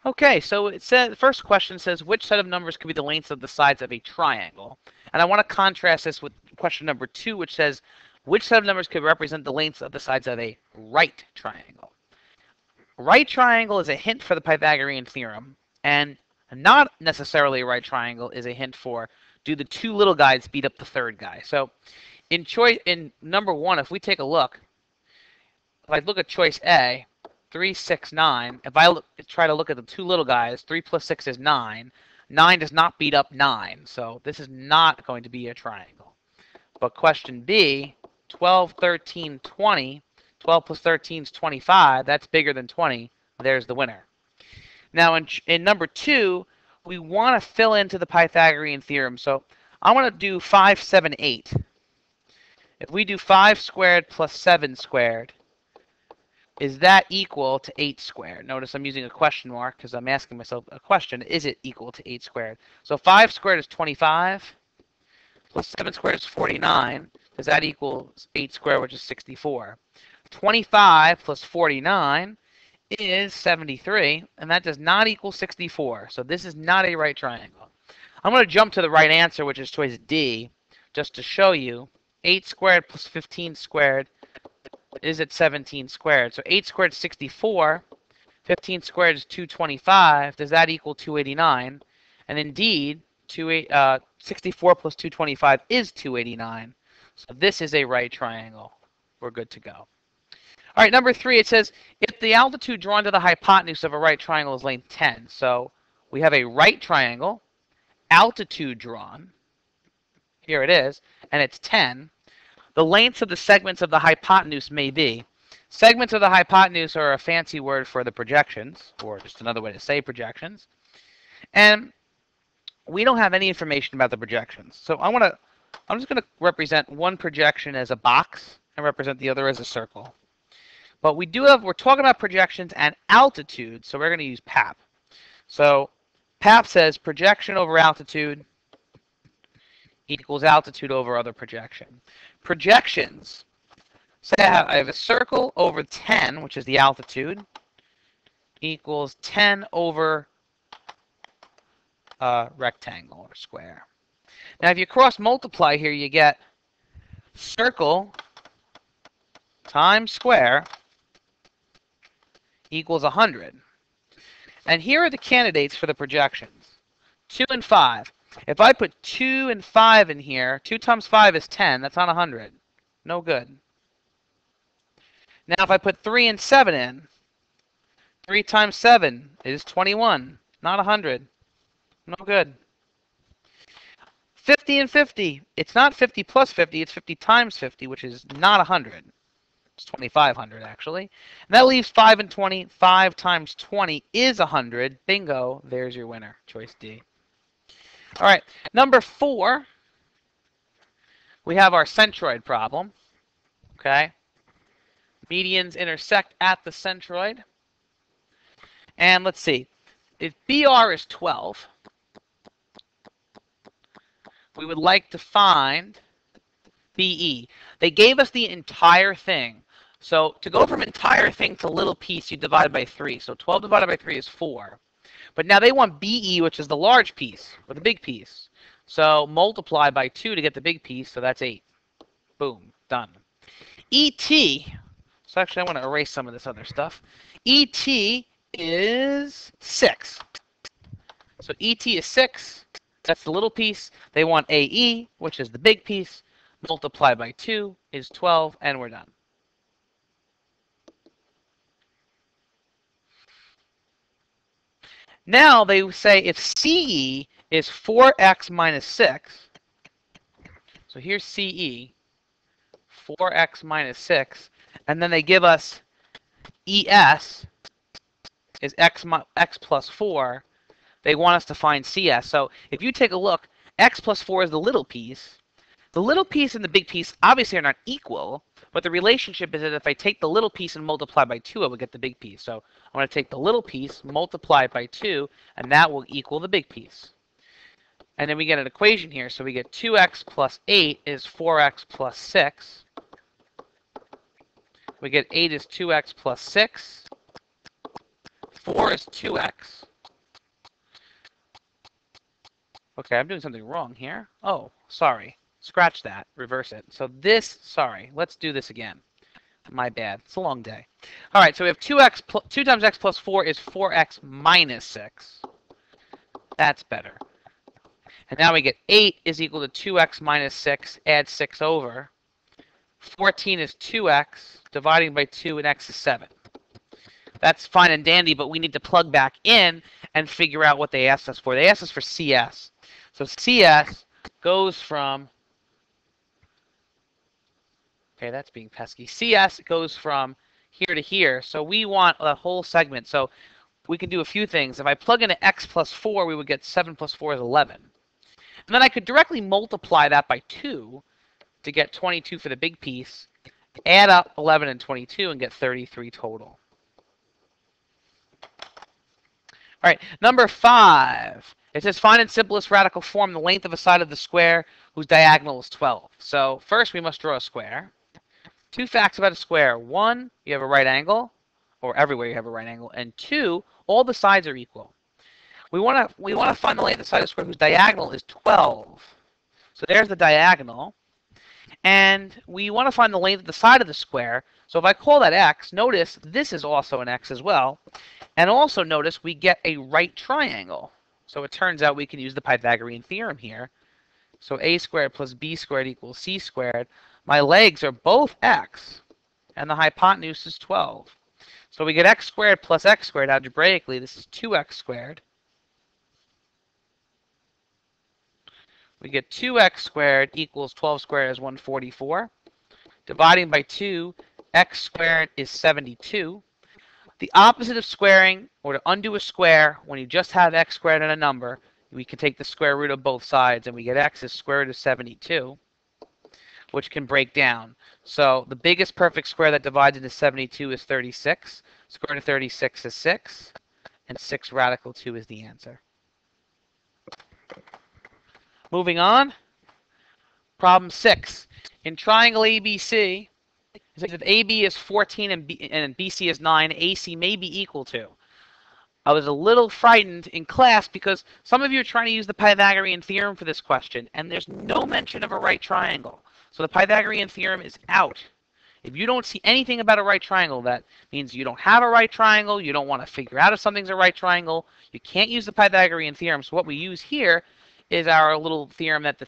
Okay, so it says the first question says which set of numbers could be the lengths of the sides of a triangle? And I want to contrast this with question number 2, which says which set of numbers could represent the lengths of the sides of a right triangle? Right triangle is a hint for the Pythagorean theorem, and not necessarily a right triangle is a hint for do the two little guys beat up the third guy. So in number 1, if we take a look, if I look at choice A, 3, 6, 9, if I try to look at the two little guys, 3 plus 6 is 9. 9 does not beat up 9, so this is not going to be a triangle. But question B, 12, 13, 20, 12 plus 13 is 25. That's bigger than 20. There's the winner. Now, in number 2, we want to fill into the Pythagorean theorem. So I want to do 5, 7, 8. If we do 5 squared plus 7 squared, is that equal to 8 squared? Notice I'm using a question mark because I'm asking myself a question. Is it equal to 8 squared? So 5 squared is 25, plus 7 squared is 49. Does that equal 8 squared, which is 64? 25 plus 49 is 73, and that does not equal 64. So this is not a right triangle. I'm going to jump to the right answer, which is choice D, just to show you. 8 squared plus 15 squared is at 17 squared. So 8 squared is 64. 15 squared is 225. Does that equal 289? And indeed, 64 plus 225 is 289. So this is a right triangle. We're good to go. All right, number 3, it says, if the altitude drawn to the hypotenuse of a right triangle is length 10. So we have a right triangle, altitude drawn. Here it is, and it's 10. The lengths of the segments of the hypotenuse may be. Segments of the hypotenuse are a fancy word for the projections, or just another way to say projections. And we don't have any information about the projections. So I'm just going to represent one projection as a box and represent the other as a circle. But we're talking about projections and altitude, so we're going to use PAP. So PAP says projection over altitude equals altitude over other projection. Projections, say I have a circle over 10, which is the altitude, equals 10 over a rectangle or square. Now, if you cross multiply here, you get circle times square equals 100. And here are the candidates for the projections. 2 and 5. If I put 2 and 5 in here, 2 times 5 is 10. That's not 100. No good. Now, if I put 3 and 7 in, 3 times 7 is 21. Not 100. No good. 50 and 50. It's not 50 plus 50. It's 50 times 50, which is not 100. It's 2,500, actually. And that leaves 5 and 20. 5 times 20 is 100. Bingo. There's your winner. Choice D. All right. Number 4, we have our centroid problem. Okay. Medians intersect at the centroid. And let's see. If BR is 12, we would like to find BE. They gave us the entire thing. So to go from entire thing to little piece, you divide by 3. So 12 divided by 3 is 4. But now they want BE, which is the large piece, or the big piece. So multiply by 2 to get the big piece, so that's 8. Boom, done. ET, so actually I want to erase some of this other stuff. ET is 6. So ET is 6. That's the little piece. They want AE, which is the big piece. Multiply by 2 is 12, and we're done. Now they say if CE is 4x minus 6, so here's CE, 4x minus 6, and then they give us ES is x plus 4, they want us to find CS. So if you take a look, x plus 4 is the little piece. The little piece and the big piece obviously are not equal, but the relationship is that if I take the little piece and multiply by 2, I will get the big piece. So I'm going to take the little piece, multiply it by 2, and that will equal the big piece. And then we get an equation here. So we get 2x plus 8 is 4x plus 6. We get 8 is 2x plus 6. 4 is 2x. Okay, I'm doing something wrong here. Oh, sorry. Scratch that. Reverse it. So this, sorry. Let's do this again. My bad. It's a long day. All right, so we have 2 times x plus 4 is 4x minus 6. That's better. And now we get 8 is equal to 2x minus 6. Add 6 over. 14 is 2x. Dividing by 2, and x is 7. That's fine and dandy, but we need to plug back in and figure out what they asked us for. They asked us for CS. So CS goes from, okay, that's being pesky. CS goes from here to here. So we want a whole segment. So we can do a few things. If I plug in x plus 4, we would get 7 plus 4 is 11. And then I could directly multiply that by 2 to get 22 for the big piece. Add up 11 and 22 and get 33 total. All right, number 5. It says find in simplest radical form the length of a side of the square whose diagonal is 12. So first we must draw a square. 2 facts about a square. 1, you have a right angle, or everywhere you have a right angle. And 2, all the sides are equal. We want to find the length of the side of the square whose diagonal is 12. So there's the diagonal. And we want to find the length of the side of the square. So if I call that x, notice this is also an x as well. And also notice we get a right triangle. So it turns out we can use the Pythagorean theorem here. So a squared plus b squared equals c squared. My legs are both x, and the hypotenuse is 12. So we get x squared plus x squared algebraically. This is 2x squared. We get 2x squared equals 12 squared is 144. Dividing by 2, x squared is 72. The opposite of squaring, or to undo a square, when you just have x squared and a number, we can take the square root of both sides, and we get x is square root of 72, which can break down. So the biggest perfect square that divides into 72 is 36. Square root of 36 is 6, and 6 radical 2 is the answer. Moving on, problem 6. In triangle ABC, it says if AB is 14 and BC is 9, AC may be equal to. I was a little frightened in class because some of you are trying to use the Pythagorean theorem for this question, and there's no mention of a right triangle. So the Pythagorean theorem is out. If you don't see anything about a right triangle, that means you don't have a right triangle, you don't want to figure out if something's a right triangle, you can't use the Pythagorean theorem. So what we use here is our little theorem that the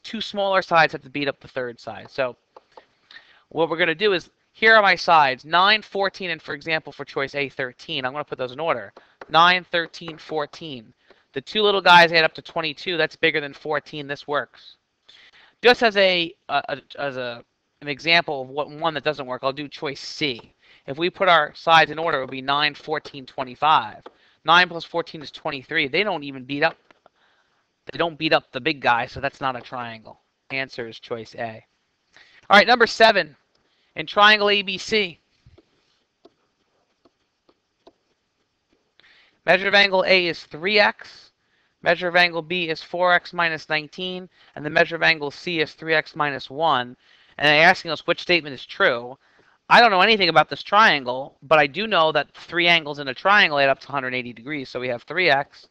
two smaller sides have to beat up the third side. So what we're going to do is, here are my sides, 9, 14, and for example, for choice A, 13. I'm going to put those in order. 9, 13, 14. The two little guys add up to 22. That's bigger than 14. This works. Just as an example of one that doesn't work, I'll do choice C. If we put our sides in order, it would be 9, 14, 25. 9 plus 14 is 23. They don't beat up the big guy, so that's not a triangle. Answer is choice A. All right, number 7. In triangle ABC, measure of angle A is 3x, measure of angle B is 4x minus 19, and the measure of angle C is 3x minus 1. And they're asking us which statement is true. I don't know anything about this triangle, but I do know that 3 angles in a triangle add up to 180 degrees. So we have 3x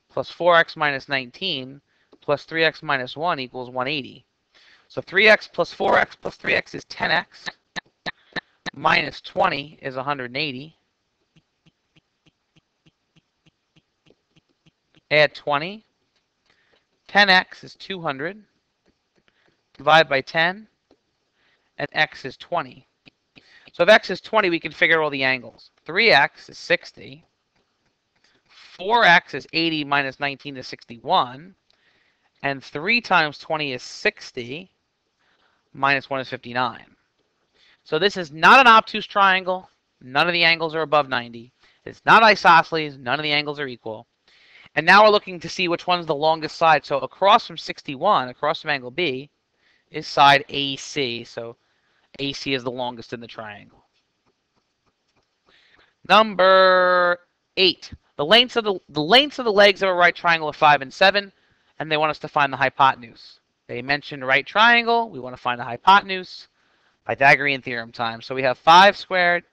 plus 4x minus 19 plus 3x minus 1 equals 180. So 3x plus 4x plus 3x is 10x. Minus 20 is 180. Add 20. 10x is 200. Divide by 10. And x is 20. So if x is 20, we can figure out all the angles. 3x is 60. 4x is 80 minus 19 is 61. And 3 times 20 is 60. Minus 1 is 59. So this is not an obtuse triangle. None of the angles are above 90. It's not isosceles. None of the angles are equal. And now we're looking to see which one's the longest side. So across from 61, across from angle B, is side AC. So AC is the longest in the triangle. Number 8. The lengths of the legs of a right triangle are 5 and 7, and they want us to find the hypotenuse. They mentioned right triangle. We want to find the hypotenuse. Pythagorean theorem time. So we have 5 squared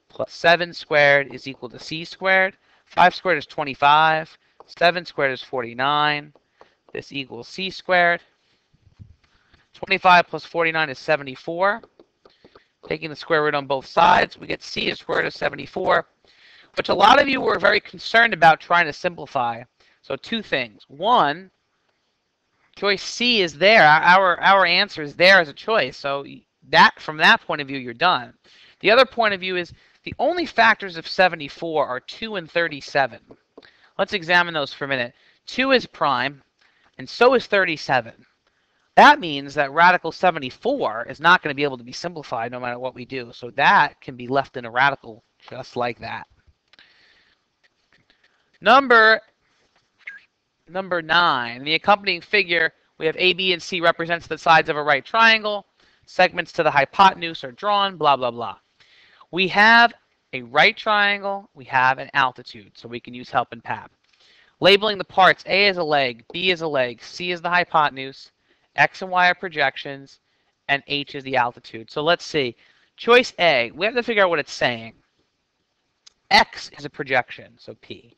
plus 7 squared is equal to c squared. 5 squared is 25. 7 squared is 49. This equals c squared. 25 plus 49 is 74. Taking the square root on both sides, we get c squared of 74, which a lot of you were very concerned about trying to simplify. So two things. One, choice C is there. Our answer is there as a choice. So that from that point of view, you're done. The other point of view is the only factors of 74 are 2 and 37. Let's examine those for a minute. 2 is prime, and so is 37. That means that radical 74 is not going to be able to be simplified no matter what we do. So that can be left in a radical just like that. Number 9. In the accompanying figure, we have A, B, and C represents the sides of a right triangle. Segments to the hypotenuse are drawn, blah, blah, blah. We have a right triangle. We have an altitude, so we can use help and PAP. Labeling the parts, A is a leg, B is a leg, C is the hypotenuse, X and Y are projections, and H is the altitude. So let's see. Choice A, we have to figure out what it's saying. X is a projection, so P.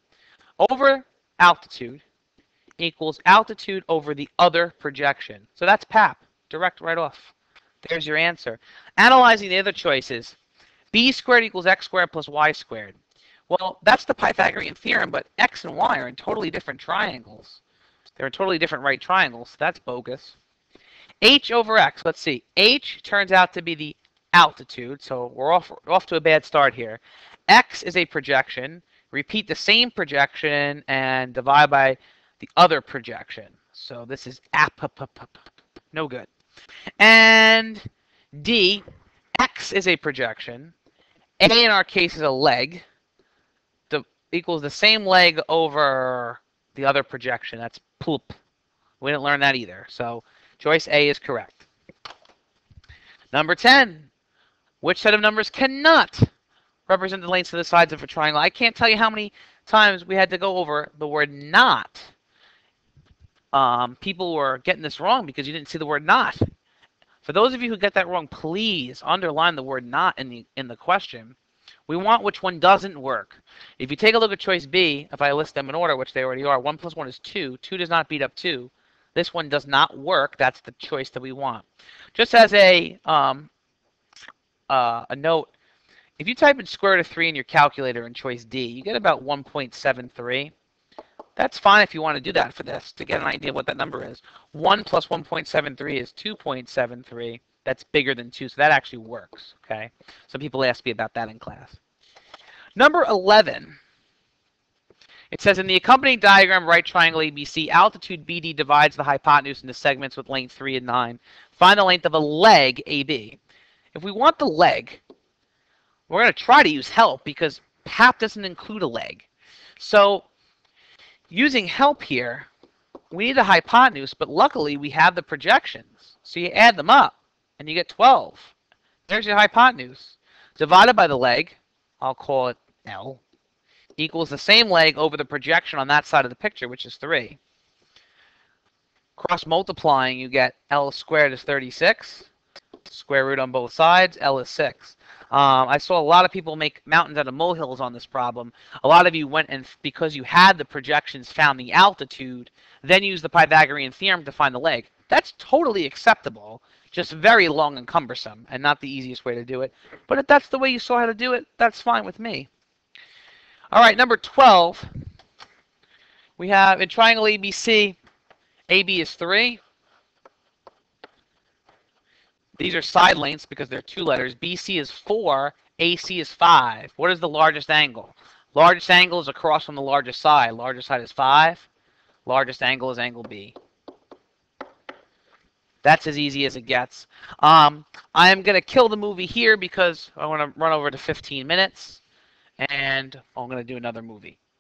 Over altitude equals altitude over the other projection. So that's PAP, direct right off. There's your answer. Analyzing the other choices, B squared equals X squared plus Y squared. Well, that's the Pythagorean theorem, but X and Y are in totally different triangles. They're in totally different right triangles. That's bogus. H over X, let's see. H turns out to be the altitude, so we're off to a bad start here. X is a projection. Repeat the same projection and divide by the other projection. So this is no good. And D, X is a projection. A in our case is a leg. Equals the same leg over the other projection. That's poop. We didn't learn that either. So choice A is correct. Number 10. Which set of numbers cannot represent the lengths of the sides of a triangle? I can't tell you how many times we had to go over the word not. People were getting this wrong because you didn't see the word not. For those of you who get that wrong, please underline the word not in the question. We want which one doesn't work. If you take a look at choice B, if I list them in order, which they already are, 1 plus 1 is 2. 2 does not beat up 2. This one does not work. That's the choice that we want. Just as a note, if you type in square root of 3 in your calculator in choice D, you get about 1.73. That's fine if you want to do that for this, to get an idea of what that number is. 1 plus 1.73 is 2.73. That's bigger than 2, so that actually works, okay? Some people ask me about that in class. Number 11. It says, in the accompanying diagram, right triangle ABC, altitude BD divides the hypotenuse into segments with length 3 and 9. Find the length of a leg AB. If we want the leg, we're going to try to use help because PAP doesn't include a leg. So using help here, we need a hypotenuse, but luckily we have the projections. So you add them up, and you get 12. There's your hypotenuse. Divided by the leg, I'll call it L, equals the same leg over the projection on that side of the picture, which is 3. Cross multiplying, you get L squared is 36. Square root on both sides, L is 6. I saw a lot of people make mountains out of molehills on this problem. A lot of you went and, because you had the projections, found the altitude, then used the Pythagorean theorem to find the leg. That's totally acceptable, just very long and cumbersome, and not the easiest way to do it. But if that's the way you saw how to do it, that's fine with me. All right, number 12. We have in triangle ABC, AB is 3. These are side lengths because they're 2 letters. BC is 4. AC is 5. What is the largest angle? Largest angle is across from the largest side. Largest side is 5. Largest angle is angle B. That's as easy as it gets. I am going to kill the movie here because I want to run over to 15 minutes. And I'm going to do another movie.